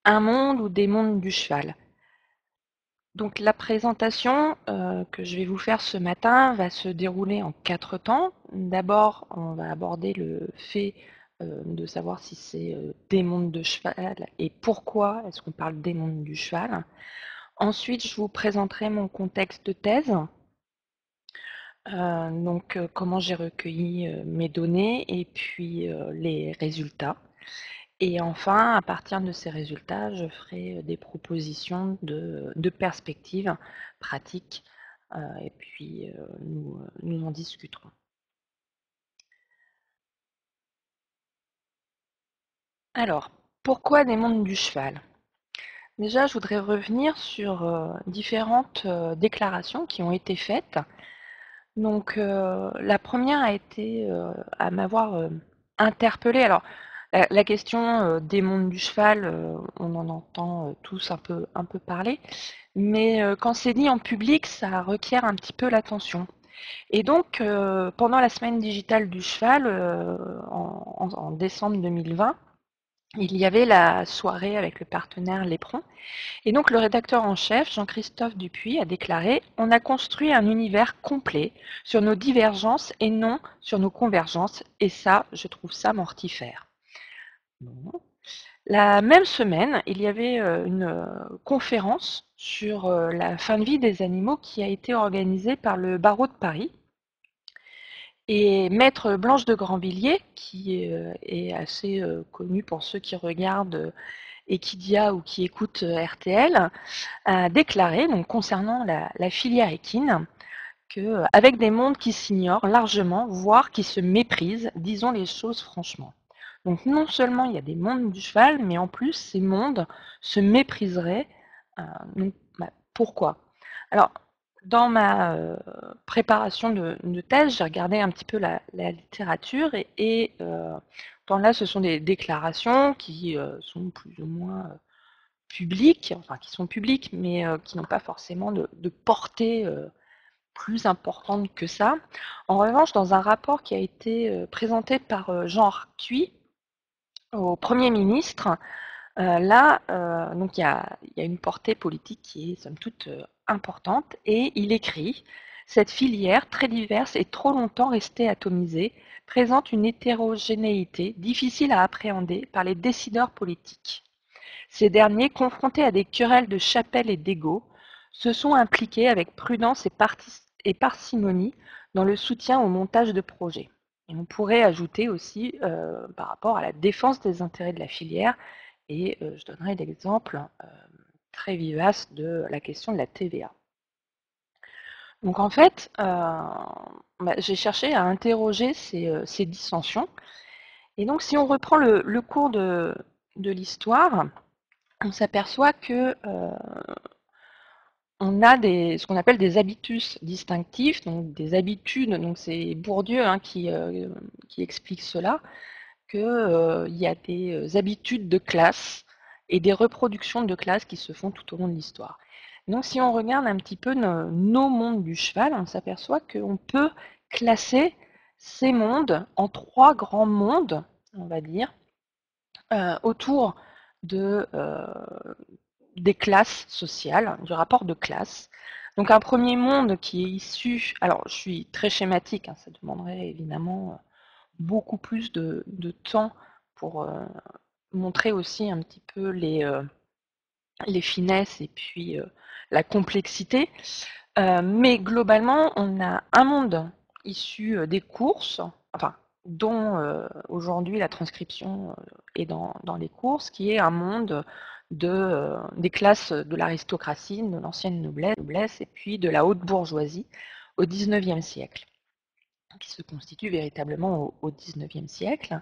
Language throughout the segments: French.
Un monde ou des mondes du cheval. Donc la présentation que je vais vous faire ce matin va se dérouler en 4 temps. D'abord, on va aborder le fait de savoir si c'est des mondes de cheval et pourquoi est-ce qu'on parle des mondes du cheval. Ensuite, je vous présenterai mon contexte de thèse, donc comment j'ai recueilli mes données et puis les résultats. Et enfin, à partir de ces résultats, je ferai des propositions de perspectives pratiques et puis nous en discuterons. Alors, pourquoi des mondes du cheval? Déjà, je voudrais revenir sur différentes déclarations qui ont été faites. Donc, la première a été à m'avoir interpellée. Alors, la question des mondes du cheval, on en entend tous un peu parler, mais quand c'est dit en public, ça requiert un petit peu l'attention. Et donc, pendant la semaine digitale du cheval, en décembre 2020, il y avait la soirée avec le partenaire Lépron. Et donc, le rédacteur en chef, Jean-Christophe Dupuis, a déclaré: On a construit un univers complet sur nos divergences et non sur nos convergences. Et ça, je trouve ça mortifère. Bon. La même semaine, il y avait une conférence sur la fin de vie des animaux qui a été organisée par le barreau de Paris. Et maître Blanche de Grandvilliers, qui est assez connue pour ceux qui regardent Equidia ou qui écoutent RTL, a déclaré, donc concernant la filière équine, que avec des mondes qui s'ignorent largement, voire qui se méprisent, disons les choses franchement. Donc non seulement il y a des mondes du cheval, mais en plus ces mondes se mépriseraient. Donc, pourquoi? Alors, dans ma préparation de thèse, j'ai regardé un petit peu la littérature et dans là, ce sont des déclarations qui sont plus ou moins publiques, enfin qui sont publiques, mais qui n'ont pas forcément de portée plus importante que ça. En revanche, dans un rapport qui a été présenté par Jean Arthuis au Premier ministre, là, donc il y a une portée politique qui est somme toute importante et il écrit: Cette filière, très diverse et trop longtemps restée atomisée, présente une hétérogénéité difficile à appréhender par les décideurs politiques. Ces derniers, confrontés à des querelles de chapelle et d'ego, se sont impliqués avec prudence et parcimonie dans le soutien au montage de projets. Et on pourrait ajouter aussi par rapport à la défense des intérêts de la filière, et je donnerai l'exemple très vivace de la question de la TVA. Donc en fait, j'ai cherché à interroger ces dissensions. Et donc si on reprend le cours de l'histoire, on s'aperçoit que on a ce qu'on appelle des habitus distinctifs, donc des habitudes. Donc c'est Bourdieu qui explique cela, qu'il y a des habitudes de classe et des reproductions de classe qui se font tout au long de l'histoire. Donc si on regarde un petit peu nos mondes du cheval, on s'aperçoit qu'on peut classer ces mondes en 3 grands mondes, on va dire, autour de, des classes sociales, du rapport de classe. Donc un premier monde qui est issu, alors je suis très schématique, hein, ça demanderait évidemment beaucoup plus de temps pour montrer aussi un petit peu les finesses et puis la complexité. Mais globalement, on a un monde issu des courses, enfin, dont aujourd'hui la transcription est dans les courses, qui est un monde des classes de l'aristocratie, de l'ancienne noblesse, et puis de la haute bourgeoisie au XIXe siècle, qui se constitue véritablement au XIXe siècle.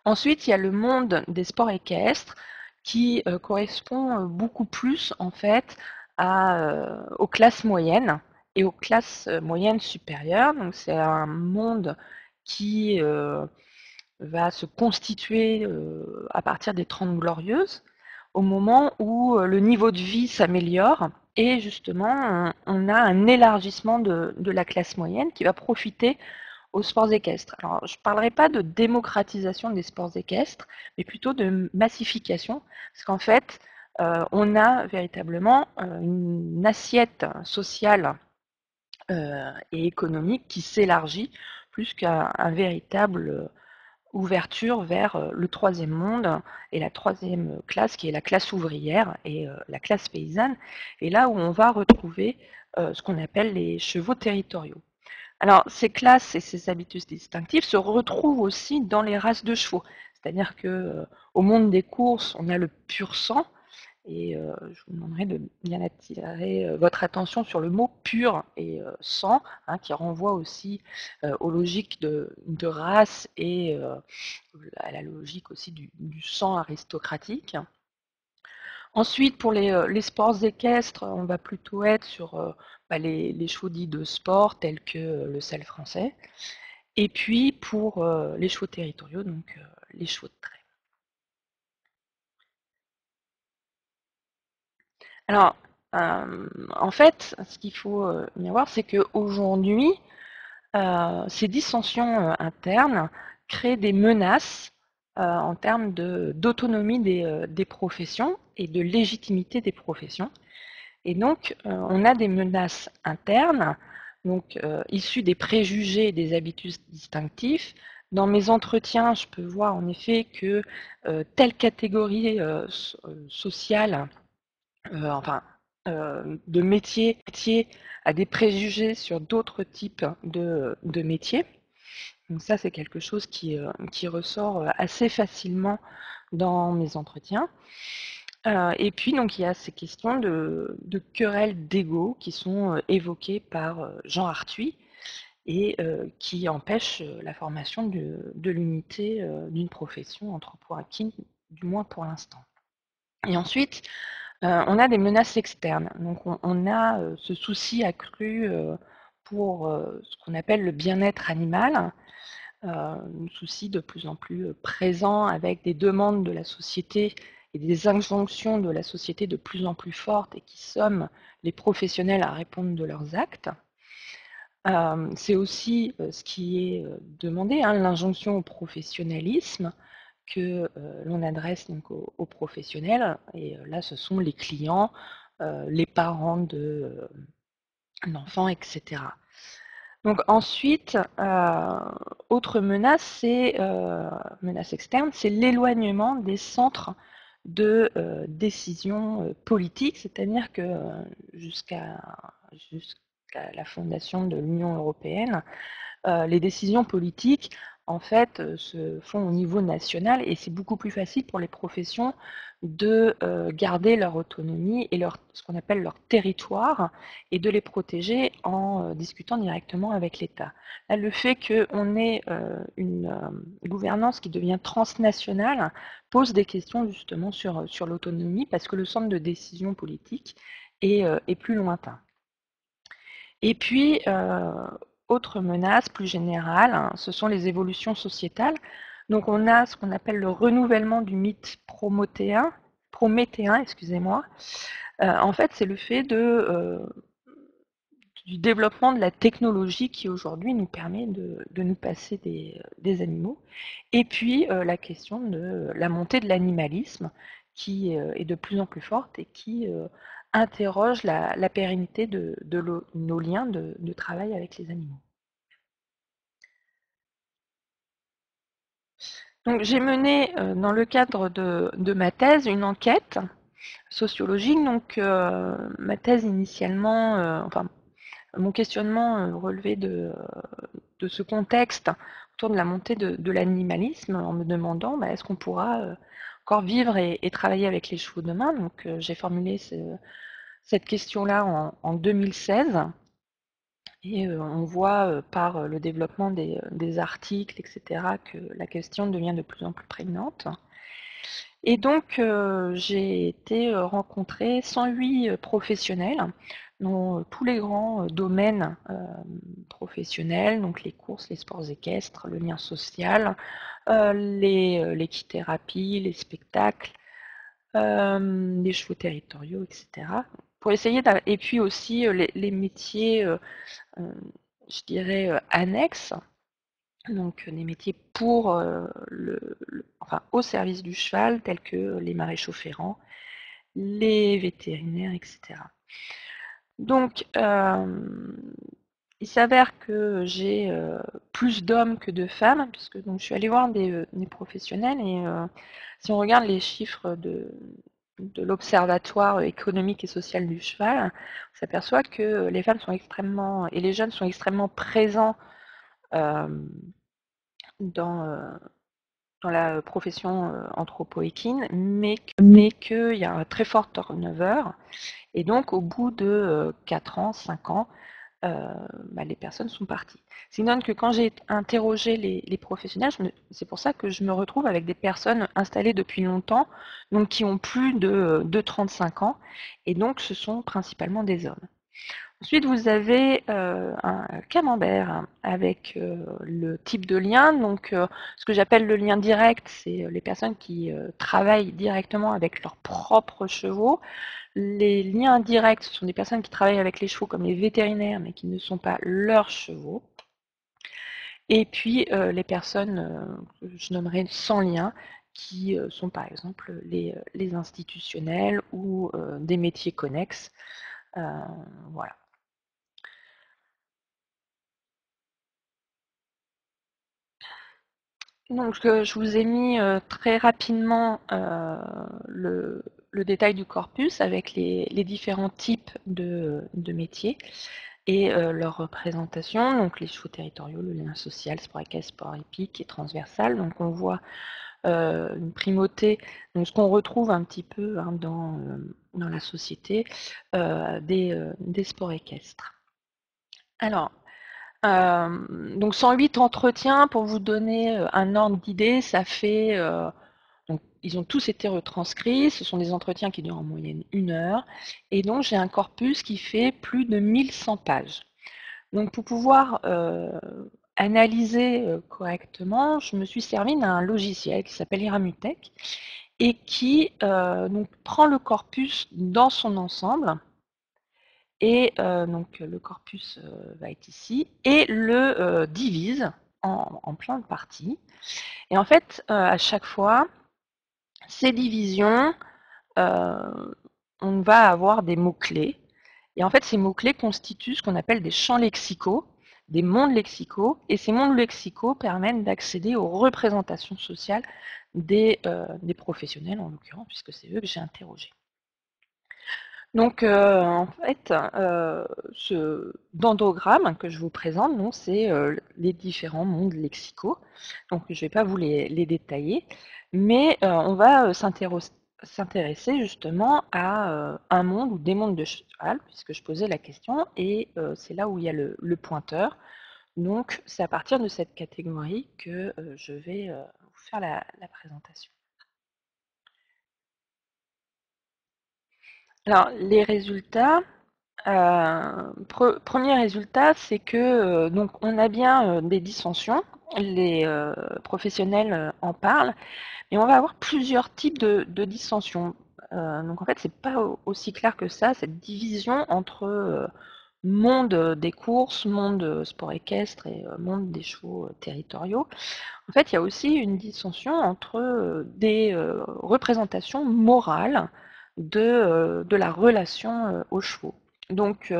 Ensuite, il y a le monde des sports équestres qui correspond beaucoup plus en fait aux classes moyennes et aux classes moyennes supérieures. Donc c'est un monde qui va se constituer à partir des Trente Glorieuses, au moment où le niveau de vie s'améliore et justement on a un élargissement de la classe moyenne qui va profiter aux sports équestres. Alors, je ne parlerai pas de démocratisation des sports équestres, mais plutôt de massification, parce qu'en fait, on a véritablement une assiette sociale et économique qui s'élargit plus qu'un véritable ouverture vers le troisième monde et la troisième classe qui est la classe ouvrière et la classe paysanne, et là où on va retrouver ce qu'on appelle les chevaux territoriaux. Alors, ces classes et ces habitudes distinctives se retrouvent aussi dans les races de chevaux. C'est-à-dire que au monde des courses, on a le pur sang, et je vous demanderai de bien attirer votre attention sur le mot pur et sang, hein, qui renvoie aussi aux logiques de race et à la logique aussi du sang aristocratique. Ensuite, pour les sports équestres, on va plutôt être sur les chevaux dits de sport tels que le sel français. Et puis pour les chevaux territoriaux, donc les chevaux de trait. Alors, en fait, ce qu'il faut bien voir, c'est qu'aujourd'hui, ces dissensions internes créent des menaces en termes d'autonomie des professions et de légitimité des professions. Et donc, on a des menaces internes, donc issues des préjugés et des habitudes distinctifs. Dans mes entretiens, je peux voir en effet que telle catégorie sociale, enfin, de métier a des préjugés sur d'autres types de métiers. Donc ça, c'est quelque chose qui ressort assez facilement dans mes entretiens. Et puis, donc, il y a ces questions de querelles d'ego qui sont évoquées par Jean Arthuis et qui empêchent la formation de l'unité d'une profession entre points acquis, du moins pour l'instant. Et ensuite, on a des menaces externes. Donc, on a ce souci accru pour ce qu'on appelle le bien-être animal, un souci de plus en plus présent avec des demandes de la société et des injonctions de la société de plus en plus fortes et qui somment les professionnels à répondre de leurs actes. C'est aussi ce qui est demandé, hein, l'injonction au professionnalisme que l'on adresse donc aux professionnels. Et là, ce sont les clients, les parents d'enfants, etc. Donc ensuite, autre menace, menace externe, c'est l'éloignement des centres de décision politique, c'est-à-dire que jusqu'à jusqu'à la fondation de l'Union européenne, les décisions politiques, en fait, se font au niveau national et c'est beaucoup plus facile pour les professions de garder leur autonomie et ce qu'on appelle leur territoire et de les protéger en discutant directement avec l'État. Là, le fait qu'on ait une gouvernance qui devient transnationale pose des questions justement sur l'autonomie parce que le centre de décision politique est plus lointain. Et puis, autre menace plus générale, hein, ce sont les évolutions sociétales. Donc on a ce qu'on appelle le renouvellement du mythe prométhéen, excusez-moi. En fait, c'est le fait du développement de la technologie qui aujourd'hui nous permet de nous passer des animaux. Et puis la question de la montée de l'animalisme qui est de plus en plus forte et qui interroge la pérennité de nos liens de travail avec les animaux. Donc j'ai mené dans le cadre de ma thèse une enquête sociologique. Donc ma thèse initialement, enfin mon questionnement relevait de ce contexte autour de la montée de l'animalisme en me demandant est-ce qu'on pourra encore vivre et travailler avec les chevaux demain. Donc j'ai formulé cette question-là en 2016 et on voit par le développement des articles, etc., que la question devient de plus en plus prégnante. Et donc, j'ai été rencontrer 108 professionnels dans tous les grands domaines professionnels, donc les courses, les sports équestres, le lien social, l'équithérapie, les spectacles, les chevaux territoriaux, etc. Pour essayer et puis aussi les métiers, je dirais, annexes, donc des métiers pour enfin au service du cheval, tels que les maréchaux ferrants, les vétérinaires, etc. Donc, il s'avère que j'ai plus d'hommes que de femmes, puisque donc, je suis allée voir des professionnels et si on regarde les chiffres de l'Observatoire économique et social du cheval, on s'aperçoit que les femmes sont extrêmement, et les jeunes sont extrêmement présents euh, dans, dans la profession anthropo-équine, mais qu'il y a un très fort turnover. Et donc, au bout de 4 ans, 5 ans, les personnes sont parties. Sinon que quand j'ai interrogé les professionnels, c'est pour ça que je me retrouve avec des personnes installées depuis longtemps, donc qui ont plus de 35 ans, et donc ce sont principalement des hommes. Ensuite, vous avez un camembert avec le type de lien. Donc, ce que j'appelle le lien direct, c'est les personnes qui travaillent directement avec leurs propres chevaux. Les liens indirects, ce sont des personnes qui travaillent avec les chevaux comme les vétérinaires, mais qui ne sont pas leurs chevaux. Et puis, les personnes que je nommerai sans lien, qui sont par exemple les institutionnels ou des métiers connexes. Voilà. Donc, je vous ai mis très rapidement le détail du corpus avec les différents types de métiers et leur représentation. Donc, les chevaux territoriaux, le lien social, sport équestre, sport hippique et transversal. Donc, on voit une primauté, donc ce qu'on retrouve un petit peu hein, dans la société des sports équestres. Alors, donc 108 entretiens, pour vous donner un ordre d'idée, ça fait... donc, ils ont tous été retranscrits, ce sont des entretiens qui durent en moyenne 1 heure, et donc j'ai un corpus qui fait plus de 1100 pages. Donc pour pouvoir analyser correctement, je me suis servi d'un logiciel qui s'appelle Iramutech, et qui donc, prend le corpus dans son ensemble, et donc le corpus va être ici, et le divise en plein de parties. Et en fait, à chaque fois, ces divisions, on va avoir des mots-clés. Et en fait, ces mots-clés constituent ce qu'on appelle des champs lexicaux, des mondes lexicaux. Et ces mondes lexicaux permettent d'accéder aux représentations sociales des professionnels, en l'occurrence, puisque c'est eux que j'ai interrogés. Donc, en fait, ce dendrogramme que je vous présente, c'est les différents mondes lexicaux. Donc, je ne vais pas vous les détailler, mais on va s'intéresser justement à un monde ou des mondes de cheval, puisque je posais la question, et c'est là où il y a le pointeur. Donc, c'est à partir de cette catégorie que je vais vous faire la présentation. Alors, les résultats, premier résultat, c'est que donc on a bien des dissensions, les professionnels en parlent, mais on va avoir plusieurs types de dissensions. Donc en fait, c'est pas aussi clair que ça, cette division entre monde des courses, monde sport équestre et monde des chevaux territoriaux. En fait, il y a aussi une dissension entre des représentations morales de la relation aux chevaux. Donc,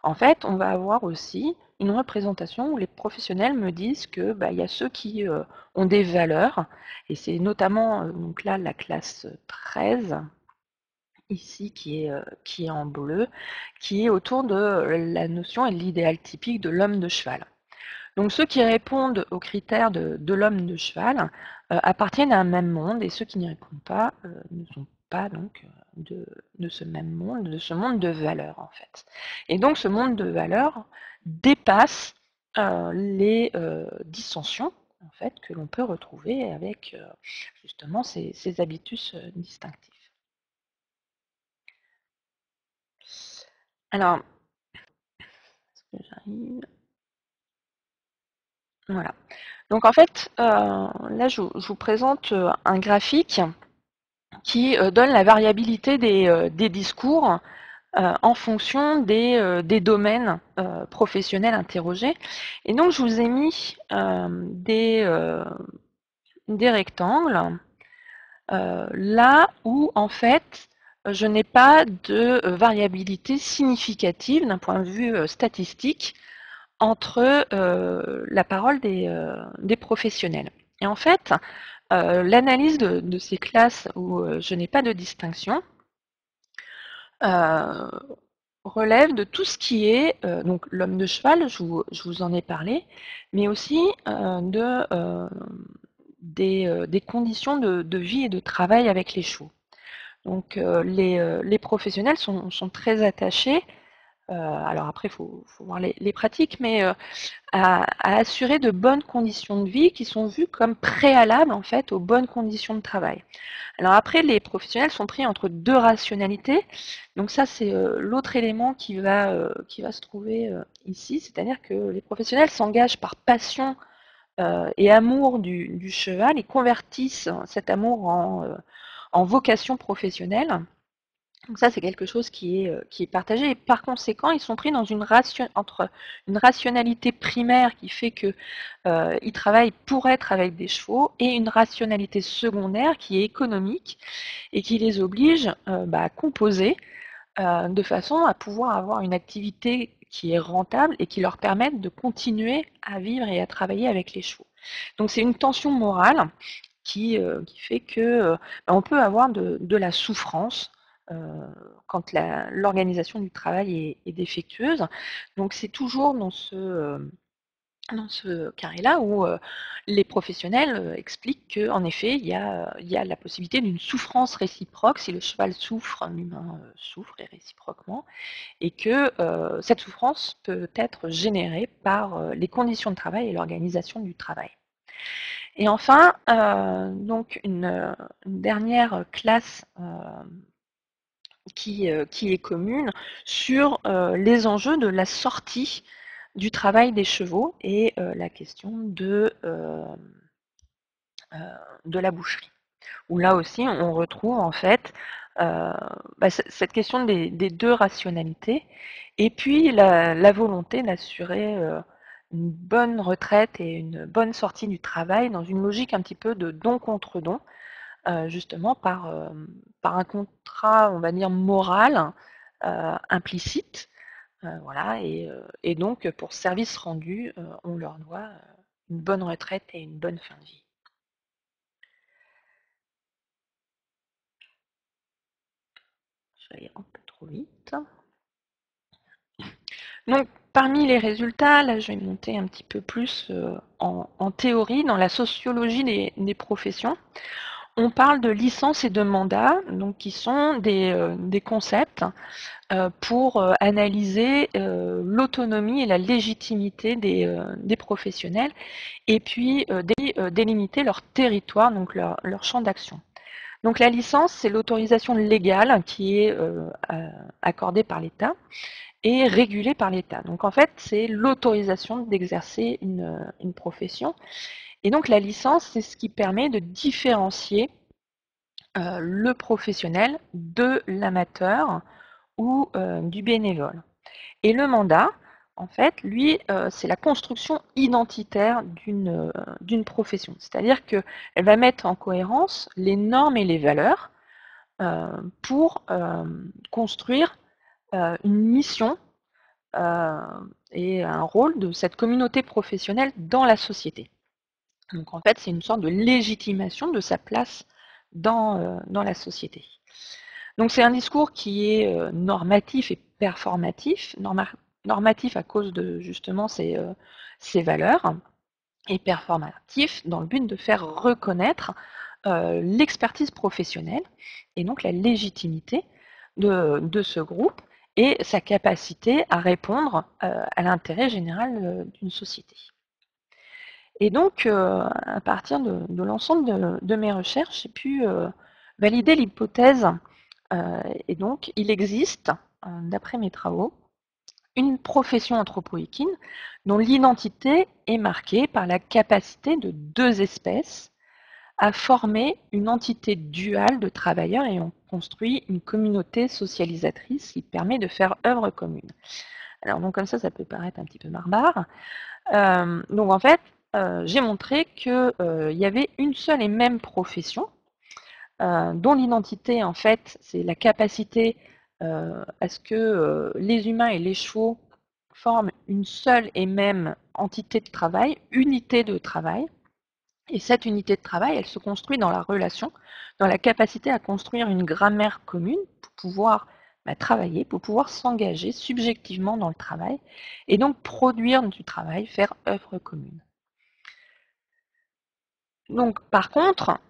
en fait, on va avoir aussi une représentation où les professionnels me disent que il y a ceux qui ont des valeurs, et c'est notamment donc là la classe 13 ici qui est en bleu, qui est autour de la notion et de l'idéal typique de l'homme de cheval. Donc ceux qui répondent aux critères de l'homme de cheval appartiennent à un même monde, et ceux qui n'y répondent pas ne sont pas donc de ce même monde, de ce monde de valeurs en fait. Et donc ce monde de valeurs dépasse les dissensions en fait que l'on peut retrouver avec justement ces habitus distinctifs. Alors, est-ce que j'arrive? Voilà. Donc en fait, là je vous présente un graphique qui donne la variabilité des discours en fonction des domaines professionnels interrogés. Et donc, je vous ai mis des rectangles là où, en fait, je n'ai pas de variabilité significative d'un point de vue statistique entre la parole des professionnels. Et en fait, l'analyse de ces classes où je n'ai pas de distinction relève de tout ce qui est donc l'homme de cheval, je vous en ai parlé, mais aussi des conditions de vie et de travail avec les chevaux. Donc les professionnels sont très attachés, alors après il faut voir les pratiques, mais à assurer de bonnes conditions de vie qui sont vues comme préalables en fait aux bonnes conditions de travail. Alors après, les professionnels sont pris entre deux rationalités. Donc ça, c'est l'autre élément qui va se trouver ici, c'est-à-dire que les professionnels s'engagent par passion et amour du cheval et convertissent cet amour en vocation professionnelle. Donc ça, c'est quelque chose qui est partagé. Et par conséquent, ils sont pris dans entre une rationalité primaire qui fait que ils travaillent pour être avec des chevaux et une rationalité secondaire qui est économique et qui les oblige à composer de façon à pouvoir avoir une activité qui est rentable et qui leur permette de continuer à vivre et à travailler avec les chevaux. Donc c'est une tension morale qui fait que on peut avoir de la souffrance quand l'organisation du travail est défectueuse. Donc c'est toujours dans ce carré-là où les professionnels expliquent qu'en effet, il y a la possibilité d'une souffrance réciproque. Si le cheval souffre, l'humain souffre et réciproquement, et que cette souffrance peut être générée par les conditions de travail et l'organisation du travail. Et enfin, donc une dernière classe qui est commune sur les enjeux de la sortie du travail des chevaux et la question de la boucherie. Où là aussi, on retrouve en fait cette question des deux rationalités et puis la volonté d'assurer une bonne retraite et une bonne sortie du travail dans une logique un petit peu de don contre don, justement par un contrat, on va dire, moral implicite. Voilà, et donc pour service rendu, on leur doit une bonne retraite et une bonne fin de vie. Je vais aller un peu trop vite. Donc, parmi les résultats, là, je vais monter un petit peu plus en théorie, dans la sociologie des professions. On parle de licence et de mandat, donc qui sont des concepts pour analyser l'autonomie et la légitimité des professionnels, et puis délimiter leur territoire, donc leur champ d'action. Donc la licence, c'est l'autorisation légale qui est accordée par l'État et régulée par l'État. Donc en fait, c'est l'autorisation d'exercer une profession. Et donc la licence, c'est ce qui permet de différencier le professionnel de l'amateur ou du bénévole. Et le mandat, en fait, lui, c'est la construction identitaire d'une profession. C'est-à-dire qu'elle va mettre en cohérence les normes et les valeurs pour construire une mission et un rôle de cette communauté professionnelle dans la société. Donc en fait, c'est une sorte de légitimation de sa place dans la société. Donc c'est un discours qui est normatif et performatif, normatif à cause de justement ces valeurs, et performatif dans le but de faire reconnaître l'expertise professionnelle et donc la légitimité de ce groupe et sa capacité à répondre à l'intérêt général d'une société. Et donc, à partir de l'ensemble de mes recherches, j'ai pu valider l'hypothèse. Et donc, il existe, d'après mes travaux, une profession anthropoéquine dont l'identité est marquée par la capacité de deux espèces à former une entité duale de travailleurs et ont construit une communauté socialisatrice qui permet de faire œuvre commune. Alors donc comme ça peut paraître un petit peu barbare. Donc en fait, j'ai montré qu'il y avait une seule et même profession, dont l'identité, en fait, c'est la capacité à ce que les humains et les chevaux forment une seule et même entité de travail, unité de travail. Et cette unité de travail, elle se construit dans la relation, dans la capacité à construire une grammaire commune pour pouvoir travailler, pour pouvoir s'engager subjectivement dans le travail et donc produire du travail, faire œuvre commune. Donc par contre,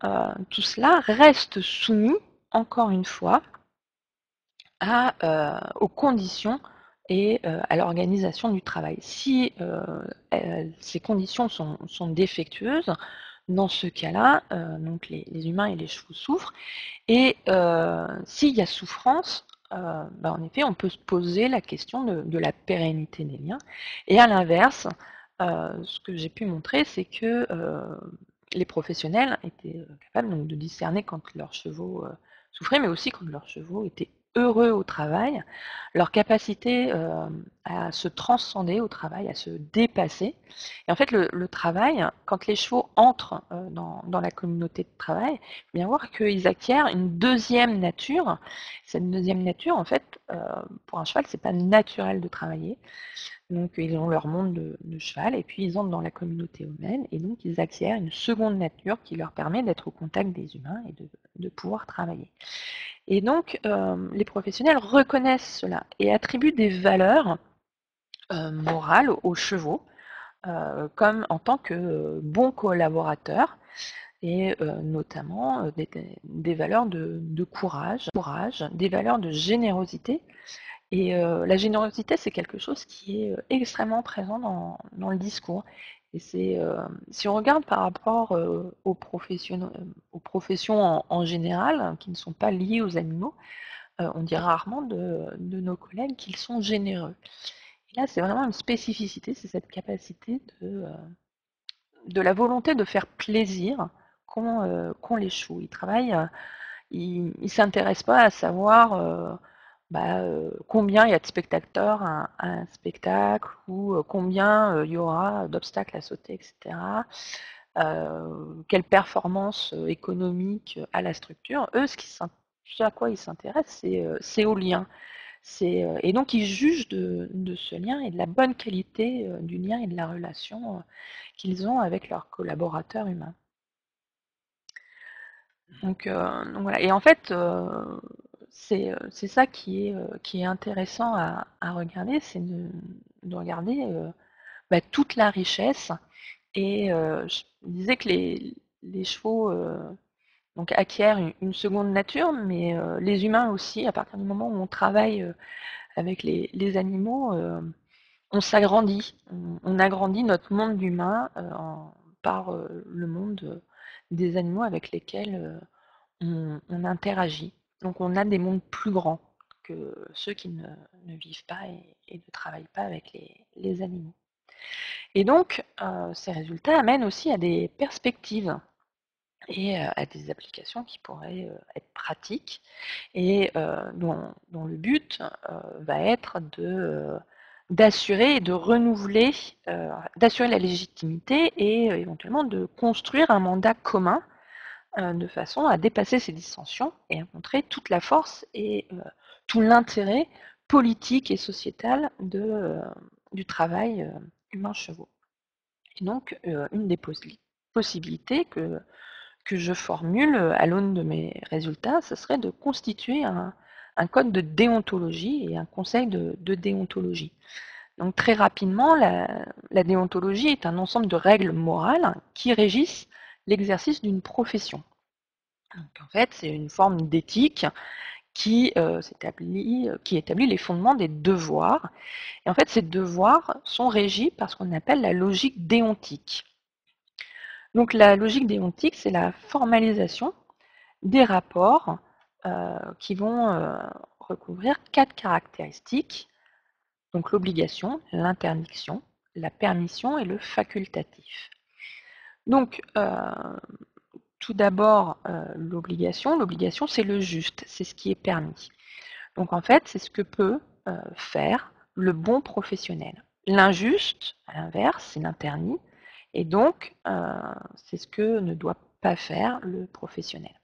tout cela reste soumis, encore une fois, aux conditions et à l'organisation du travail. Si ces conditions sont défectueuses, dans ce cas-là, donc les humains et les chevaux souffrent. Et s'il y a souffrance, en effet, on peut se poser la question de la pérennité des liens. Et à l'inverse, ce que j'ai pu montrer, c'est que les professionnels étaient capables donc, de discerner quand leurs chevaux souffraient, mais aussi quand leurs chevaux étaient heureux au travail, leur capacité à se transcender au travail, à se dépasser. Et en fait, le travail, quand les chevaux entrent dans la communauté de travail, il faut bien voir qu'ils acquièrent une deuxième nature. Cette deuxième nature, en fait, pour un cheval, c'est pas naturel de travailler. Donc ils ont leur monde de cheval et puis ils entrent dans la communauté humaine et donc ils acquièrent une seconde nature qui leur permet d'être au contact des humains et de pouvoir travailler. Et donc les professionnels reconnaissent cela et attribuent des valeurs morales aux chevaux comme en tant que bons collaborateurs et notamment des valeurs de courage, des valeurs de générosité. Et la générosité, c'est quelque chose qui est extrêmement présent dans le discours. Et c'est, si on regarde par rapport aux professions en général, hein, qui ne sont pas liées aux animaux, on dit rarement de nos collègues qu'ils sont généreux. Et là, c'est vraiment une spécificité, c'est cette capacité de la volonté de faire plaisir qu'ont les chevaux. Ils travaillent, ils ne s'intéressent pas à savoir combien il y a de spectateurs à un spectacle ou combien il y aura d'obstacles à sauter, etc. Quelle performance économique a la structure. Eux, ce à quoi ils s'intéressent, c'est au lien. Et donc, ils jugent de ce lien et de la bonne qualité du lien et de la relation qu'ils ont avec leurs collaborateurs humains. Donc voilà. Et en fait, c'est ça qui est intéressant à regarder, c'est de regarder toute la richesse. Et je disais que les chevaux donc acquièrent une seconde nature, mais les humains aussi, à partir du moment où on travaille avec les animaux, on s'agrandit. On agrandit notre monde d'humains par le monde des animaux avec lesquels on interagit. Donc on a des mondes plus grands que ceux qui ne vivent pas et ne travaillent pas avec les animaux. Et donc, ces résultats amènent aussi à des perspectives et à des applications qui pourraient être pratiques et dont le but va être d'assurer et de renouveler, d'assurer la légitimité et éventuellement de construire un mandat commun de façon à dépasser ces dissensions et à montrer toute la force et tout l'intérêt politique et sociétal du travail humain-chevaux. Et donc, une des possibilités que je formule à l'aune de mes résultats, ce serait de constituer un code de déontologie et un conseil de déontologie. Donc très rapidement, la déontologie est un ensemble de règles morales qui régissent l'exercice d'une profession. Donc, en fait, c'est une forme d'éthique qui établit les fondements des devoirs. Et en fait, ces devoirs sont régis par ce qu'on appelle la logique déontique. Donc la logique déontique, c'est la formalisation des rapports qui vont recouvrir 4 caractéristiques, donc l'obligation, l'interdiction, la permission et le facultatif. Donc, tout d'abord l'obligation. L'obligation, c'est le juste, c'est ce qui est permis. Donc en fait, c'est ce que peut faire le bon professionnel. L'injuste, à l'inverse, c'est l'interdit. Et donc, c'est ce que ne doit pas faire le professionnel.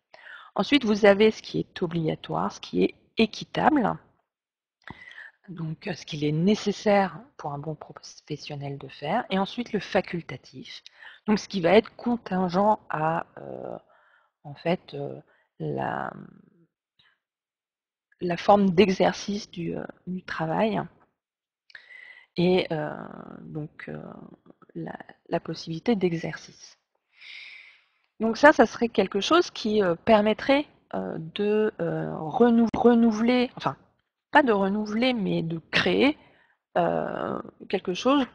Ensuite, vous avez ce qui est obligatoire, ce qui est équitable, donc ce qu'il est nécessaire pour un bon professionnel de faire. Et ensuite, le facultatif, donc ce qui va être contingent à en fait la, la forme d'exercice du travail et donc la possibilité d'exercice. Donc ça serait quelque chose qui permettrait de renouveler, enfin pas de renouveler, mais de créer quelque chose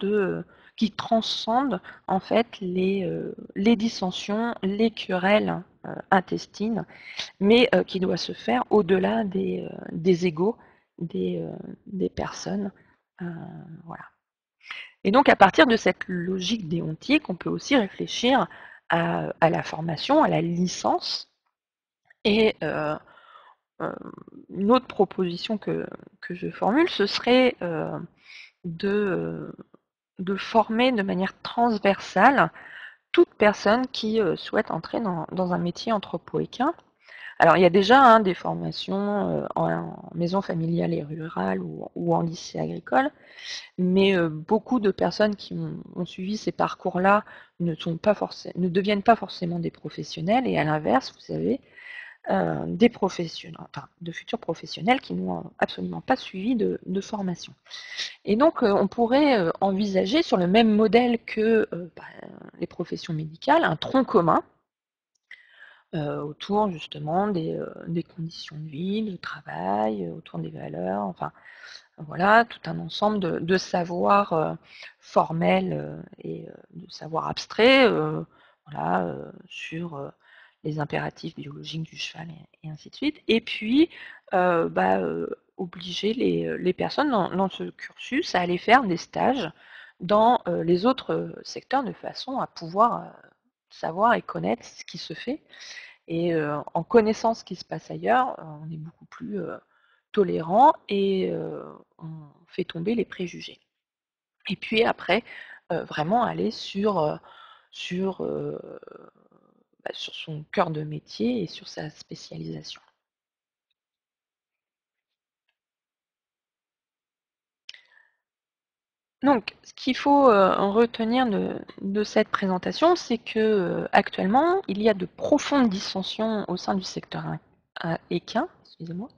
qui transcende en fait les dissensions, les querelles intestines, mais qui doit se faire au-delà des égos des personnes. Euh, voilà. Et donc, à partir de cette logique déontique, on peut aussi réfléchir à la formation, à la licence. Et une autre proposition que je formule, ce serait de, de former de manière transversale toute personne qui souhaite entrer dans un métier anthropoéquin. Alors, il y a déjà des formations en maison familiale et rurale ou en lycée agricole, mais beaucoup de personnes qui ont suivi ces parcours-là ne deviennent pas forcément des professionnels, et à l'inverse, vous avez des professionnels, enfin, de futurs professionnels qui n'ont absolument pas suivi de formation. Et donc, on pourrait envisager, sur le même modèle que les professions médicales, un tronc commun autour justement des conditions de vie, de travail, autour des valeurs, enfin voilà, tout un ensemble de savoirs formels et de savoirs abstraits voilà, les impératifs biologiques du cheval et ainsi de suite. Et puis, obliger les personnes dans ce cursus à aller faire des stages dans les autres secteurs de façon à pouvoir savoir et connaître ce qui se fait. Et en connaissant ce qui se passe ailleurs, on est beaucoup plus tolérant et on fait tomber les préjugés. Et puis après, vraiment aller sur son cœur de métier et sur sa spécialisation. Donc, ce qu'il faut retenir de cette présentation, c'est que actuellement, il y a de profondes dissensions au sein du secteur équin, excusez-moi,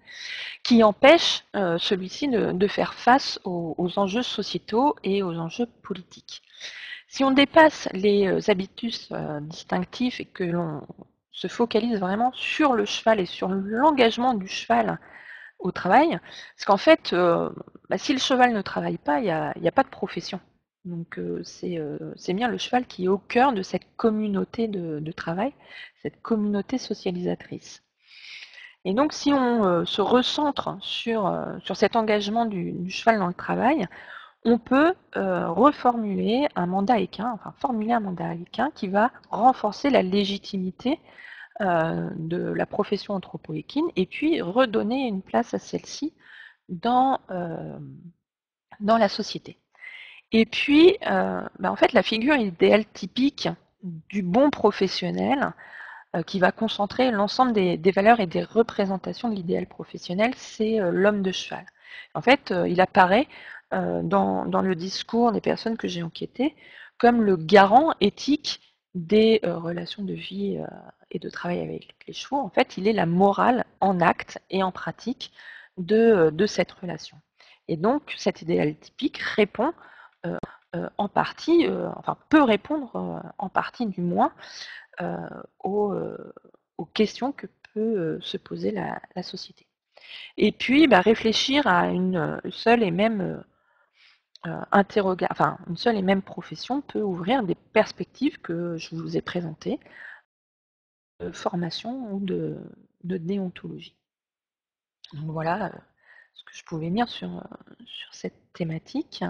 qui empêchent celui-ci de faire face aux enjeux sociétaux et aux enjeux politiques. Si on dépasse les habitus distinctifs et que l'on se focalise vraiment sur le cheval et sur l'engagement du cheval au travail, parce qu'en fait, si le cheval ne travaille pas, il y a pas de profession. Donc c'est bien le cheval qui est au cœur de cette communauté de travail, cette communauté socialisatrice. Et donc si on se recentre sur cet engagement du cheval dans le travail, on peut reformuler un mandat équin, enfin formuler un mandat équin qui va renforcer la légitimité de la profession anthropoéquine et puis redonner une place à celle-ci dans la société. Et puis, en fait, la figure idéale typique du bon professionnel qui va concentrer l'ensemble des valeurs et des représentations de l'idéal professionnel, c'est l'homme de cheval. En fait, il apparaît dans le discours des personnes que j'ai enquêtées comme le garant éthique des relations de vie et de travail avec les chevaux. En fait, il est la morale en acte et en pratique de cette relation. Et donc, cet idéal typique répond en partie, enfin peut répondre en partie du moins, euh, aux, euh, aux questions que peut se poser la société. Et puis, réfléchir à une seule et même une seule et même profession peut ouvrir des perspectives que je vous ai présentées, de formation ou de déontologie. Donc voilà ce que je pouvais dire sur cette thématique.